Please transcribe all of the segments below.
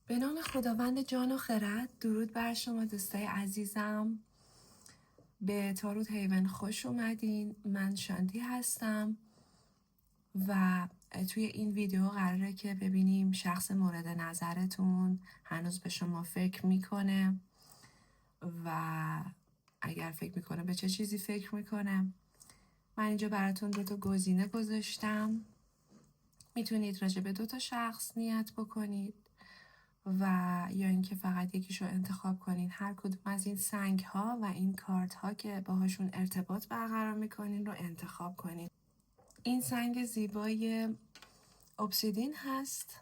به نام خداوند جان و خرد. درود بر شما دوستای عزیزم. به تاروت هیون خوش اومدین. من شانتی هستم و توی این ویدیو قراره که ببینیم شخص مورد نظرتون هنوز به شما فکر میکنه و اگر فکر میکنه به چه چیزی فکر میکنه. من اینجا براتون 2 گزینه گذاشتم. میتونید راجع به 2 شخص نیت بکنید و یا اینکه فقط یکیشو انتخاب کنین. هر کدوم از این سنگ ها و این کارت ها که باهاشون ارتباط برقرار میکنین رو انتخاب کنین. این سنگ زیبای obsidian هست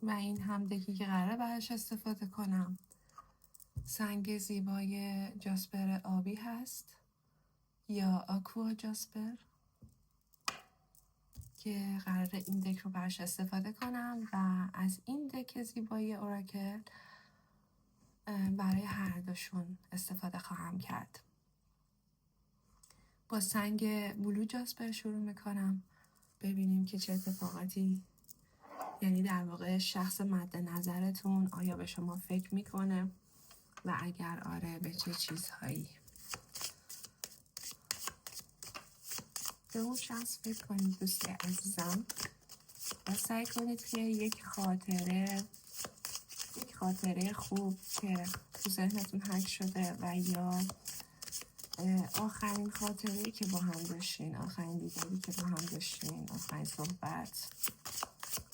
و این هم دکی که قراره بهش استفاده کنم. سنگ زیبای جاسپر آبی هست یا آکوا جاسپر که قراره این دک رو بهش استفاده کنم و از این دک زیبای اوراکل برای هر دوشون استفاده خواهم کرد. با سنگ بلو جاسپر شروع میکنم. ببینیم که چه اتفاقاتی، یعنی در واقع شخص مد نظرتون آیا به شما فکر میکنه و اگر آره به چه چیزهایی. به اون شخص فکر کنید دوست عزیزم و سعی کنید که یک خاطره خوب که تو ذهنتون حک شده و یا آخرین خاطره‌ای که با هم داشتین، آخرین دیداری که با هم داشتین، آخرین صحبت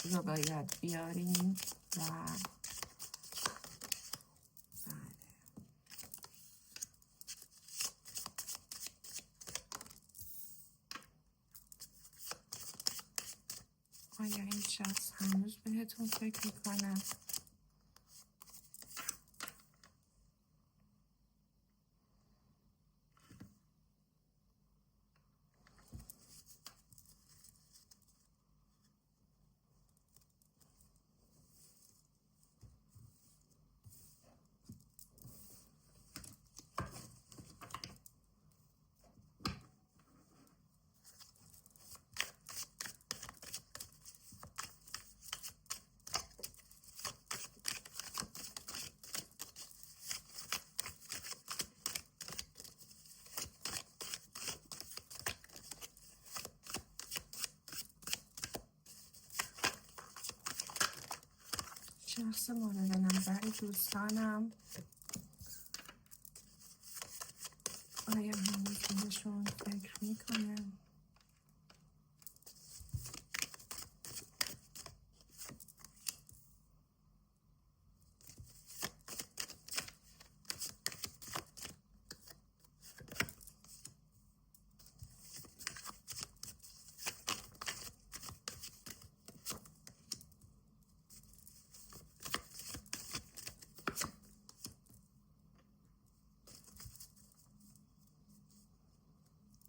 رو باید بیارین و آیا این شخص هنوز بهتون فکر میکنه؟ شخص مورد نظر دوستانم آیا هنوز بهشون فکر میکنه؟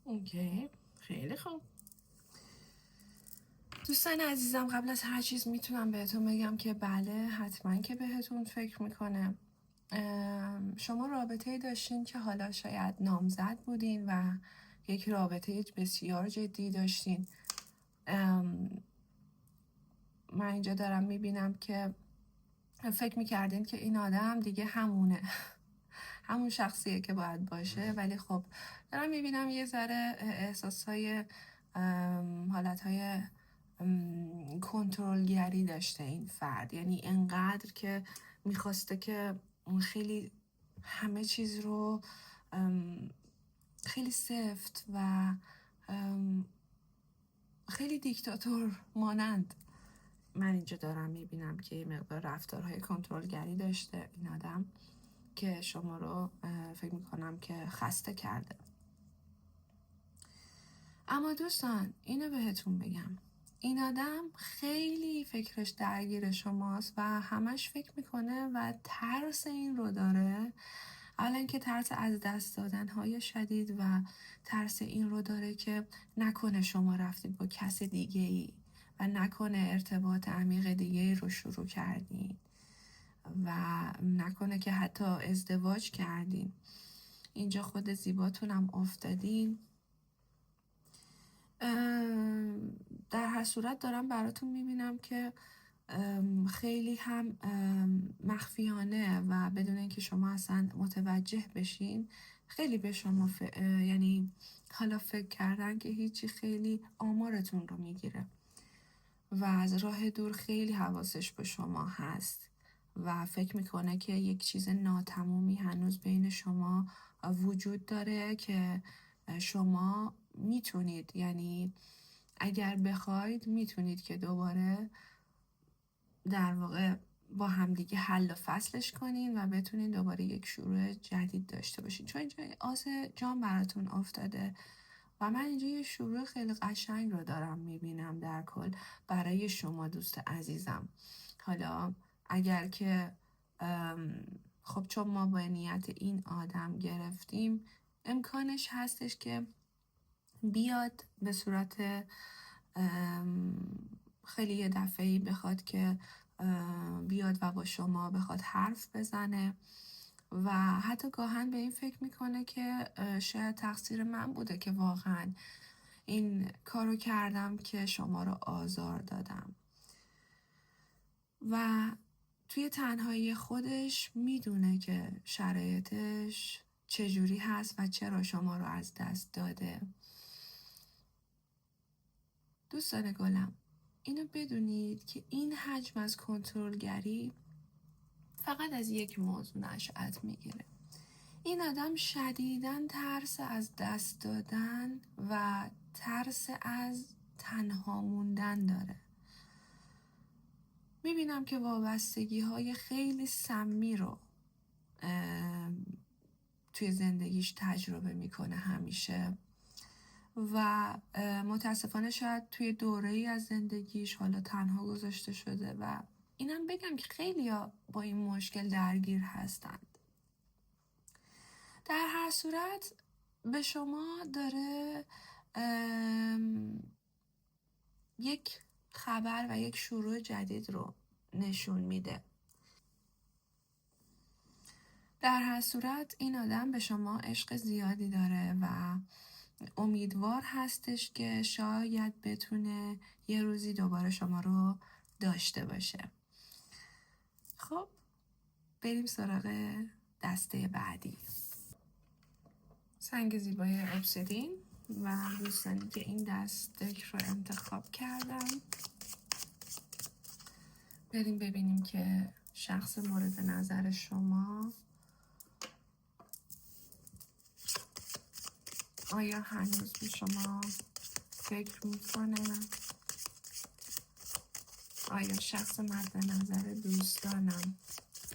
اوکی، خیلی خوب. دوستان عزیزم، قبل از هر چیز میتونم بهتون بگم که بله، حتما که بهتون فکر میکنه. شما رابطه‌ای داشتین که حالا شاید نامزد بودین و یک رابطه بسیار جدی داشتین. من اینجا دارم میبینم که فکر میکردین که این آدم دیگه همونه همون شخصیه که باید باشه، ولی خب دارم میبینم یه ذره احساسهای حالتهای کنترلگری داشته این فرد. یعنی انقدر که میخواسته که خیلی همه چیز رو خیلی سفت و خیلی دیکتاتور مانند. من اینجا دارم میبینم که یه مقدار رفتارهای کنترلگری داشته این آدم که شما رو فکر میکنم که خسته کرده. اما دوستان اینو بهتون بگم، این آدم خیلی فکرش درگیر شماست و همش فکر میکنه و ترس این رو داره. اولا که ترس از دست دادن های شدید و ترس این رو داره که نکنه شما رفتید با کس دیگه ای و نکنه ارتباط عمیق دیگه ای رو شروع کردین و نکنه که حتی ازدواج کردین. اینجا خود زیباتونم افتادین. در هر صورت دارم براتون میبینم که خیلی هم مخفیانه و بدون اینکه شما اصلا متوجه بشین خیلی به شما یعنی حالا فکر کردن که هیچی خیلی آمارتون رو میگیره و از راه دور خیلی حواسش به شما هست و فکر میکنه که یک چیز ناتمومی هنوز بین شما وجود داره که شما میتونید، یعنی اگر بخواید میتونید که دوباره در واقع با همدیگه حل و فصلش کنین و بتونین دوباره یک شروع جدید داشته باشین. چون اینجا آس جام براتون افتاده و من اینجا یه شروع خیلی قشنگ رو دارم میبینم در کل برای شما دوست عزیزم. حالا اگر که خب چون ما با نیت این آدم گرفتیم امکانش هستش که بیاد به صورت خیلی یه دفعه‌ای بخواد که بیاد و با شما بخواد حرف بزنه و حتی گاهن به این فکر میکنه که شاید تقصیر من بوده که واقعا این کارو کردم که شما رو آزار دادم و توی تنهایی خودش میدونه که شرایطش چجوری هست و چرا شما رو از دست داده. دوستان گلم، اینو بدونید که این حجم از کنترلگری فقط از یک موضوع نشأت میگیره. این آدم شدیداً ترس از دست دادن و ترس از تنها موندن داره. میبینم که وابستگی های خیلی سمی رو توی زندگیش تجربه میکنه همیشه و متاسفانه شاید توی دوره‌ای از زندگیش حالا تنها گذاشته شده و اینم بگم که خیلی ها با این مشکل درگیر هستند. در هر صورت به شما داره یک خبر و یک شروع جدید رو نشون میده. در هر صورت این آدم به شما عشق زیادی داره و امیدوار هستش که شاید بتونه یه روزی دوباره شما رو داشته باشه. خب بریم سراغ دسته بعدی. سنگ زیبای ابسیدین و دوستانی که این دک رو انتخاب کردم. بریم ببینیم که شخص مورد نظر شما آیا هنوز به شما فکر میکنه؟ آیا شخص مد نظر دوستانم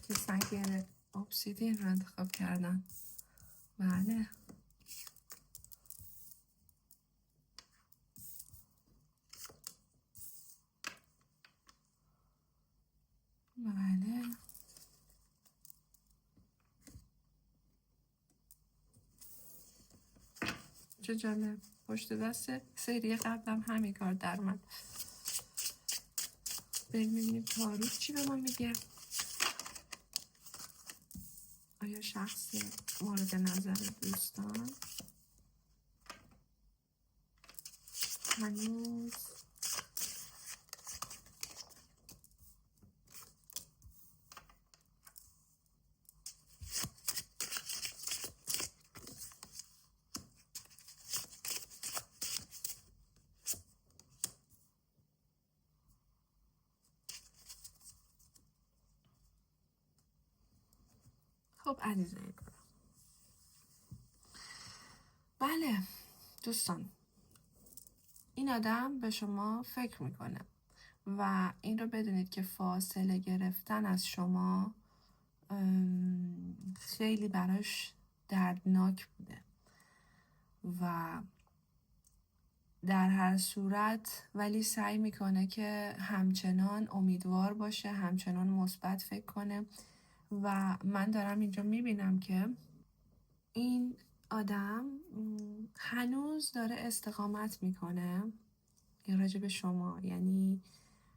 که سنگ ابسیدین رو انتخاب کردن؟ بله. بله. چه جالب، پشت دست سری قبلم همین کار در من. ببینیم تاروت چی به ما میگه. آیا شخص مورد نظر دوستان هنوز خب عزیزای گلم، بله دوستان، این آدم به شما فکر میکنه و این رو بدونید که فاصله گرفتن از شما خیلی براش دردناک بوده و در هر صورت ولی سعی میکنه که همچنان امیدوار باشه، همچنان مثبت فکر کنه و من دارم اینجا میبینم که این آدم هنوز داره استقامت میکنه راجع به شما، یعنی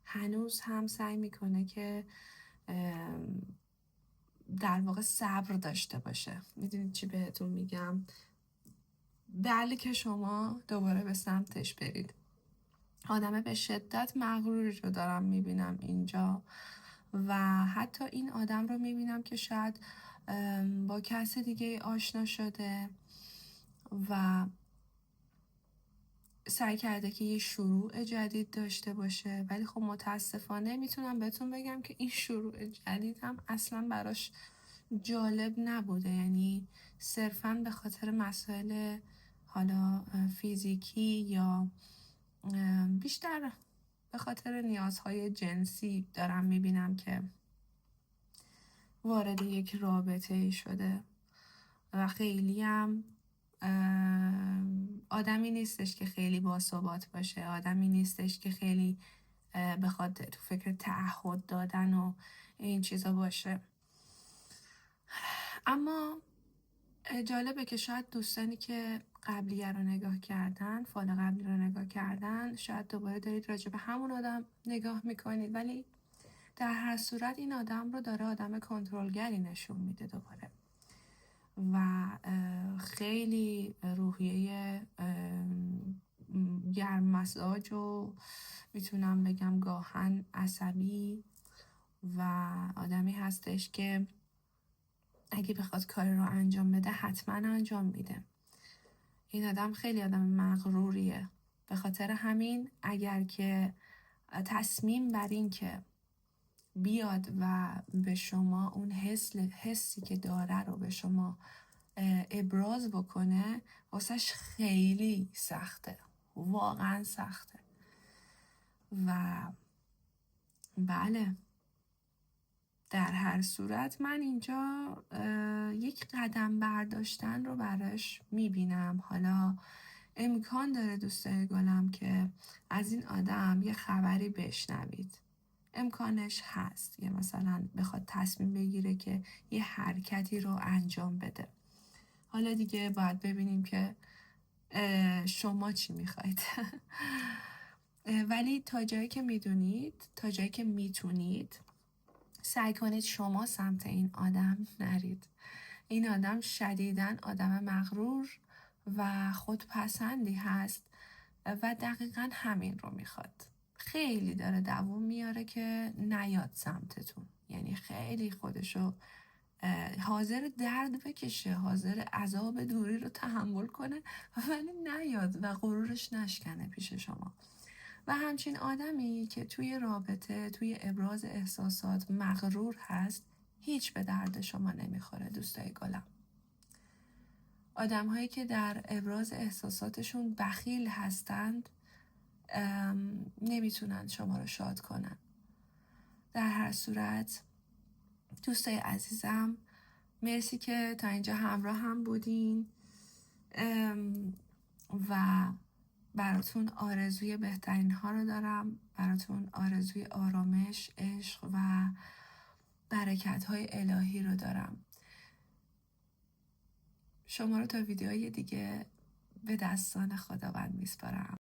هنوز هم سعی میکنه که در واقع صبر داشته باشه. میدونید چی بهتون میگم؟ بله که شما دوباره به سمتش برید آدم به شدت مغروری رو دارم میبینم اینجا و حتی این آدم رو میبینم که شاید با کس دیگه آشنا شده و سعی کرده که یه شروع جدید داشته باشه، ولی خب متاسفانه میتونم بهتون بگم که این شروع جدید هم اصلا براش جالب نبوده، یعنی صرفا به خاطر مسائل حالا فیزیکی یا بیشتر به خاطر نیازهای جنسی دارم میبینم که وارد یک رابطه ای شده و خیلی هم آدمی نیستش که خیلی باثبات باشه، آدمی نیستش که خیلی بخواد تو فکر تعهد دادن و این چیزا باشه. اما جالبه که شاید دوستانی که قبلیه رو نگاه کردن، فال قبلی رو نگاه کردن، شاید دوباره دارید راجع به همون آدم نگاه میکنید، ولی در هر صورت این آدم رو داره آدم کنترلگری نشون میده دوباره و خیلی روحیه گرم‌مزاج و میتونم بگم گاهن عصبی و آدمی هستش که اگه بخواد کار رو انجام بده حتما انجام میده. این آدم خیلی آدم مغروریه، به خاطر همین اگر که تصمیم بر این که بیاد و به شما اون حسی که داره رو به شما ابراز بکنه، واسش خیلی سخته، واقعا سخته. و بله، در هر صورت من اینجا یک قدم برداشتن رو براش میبینم. حالا امکان داره دوستای گلم که از این آدم یه خبری بشنوید، امکانش هست، یا مثلا بخواد تصمیم بگیره که یه حرکتی رو انجام بده. حالا دیگه باید ببینیم که شما چی میخواید. ولی تا جایی که میدونید، تا جایی که میتونید، سعی کنید شما سمت این آدم نرید. این آدم شدیداً آدم مغرور و خودپسندی هست و دقیقاً همین رو میخواد. خیلی داره دووم میاره که نیاد سمتتون، یعنی خیلی خودشو حاضر درد بکشه، حاضر عذاب دوری رو تحمل کنه ولی نیاد و غرورش نشکنه پیش شما. و همچین آدمی که توی رابطه، توی ابراز احساسات مغرور هست، هیچ به درد شما نمیخوره دوستای گلم. آدم هایی که در ابراز احساساتشون بخیل هستند نمیتونن شما رو شاد کنن. در هر صورت دوستای عزیزم، مرسی که تا اینجا همراه هم بودین و براتون آرزوی بهترین ها رو دارم، براتون آرزوی آرامش، عشق و برکت های الهی رو دارم. شما رو تا ویدیوهای دیگه به دستان خداوند میسپارم.